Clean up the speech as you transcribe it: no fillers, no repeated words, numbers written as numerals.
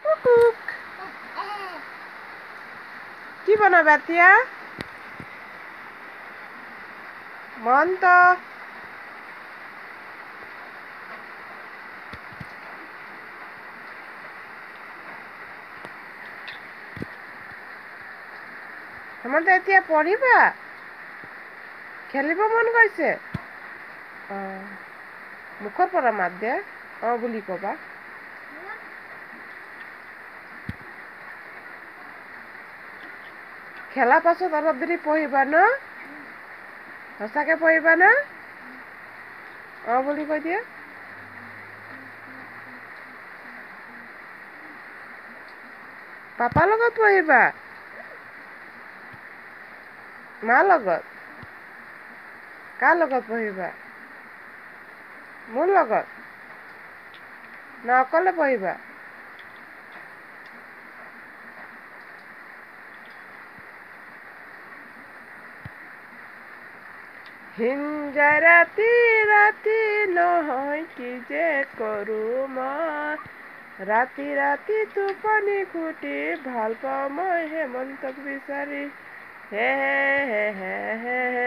কুকুক কি বনাবা এতিয়া মন্ত হেমন্ত এতিয়া পঢ়িবা খেলিব মন গৈছে মুখৰ পৰা মাত দে বুলি ক'বা খেলা পাছত অলপ দেৰি পঢ়িবা ন সঁচাকে পঢ়িবা না বুলি কৈ দিয়া পাপাৰ লগত পঢ়িবা মাৰ লগত কাৰ লগত পঢ়িবা মোৰ লগত না অকলে পঢ়িবা হিঞ্জাই ৰাতি ৰাতি নহয় কি যে কৰোঁ মই ৰাতি ৰাতি টোপনি খুটি ভাল পাওঁ মই হেমন্তক বিচাৰি হে হে হে হে হে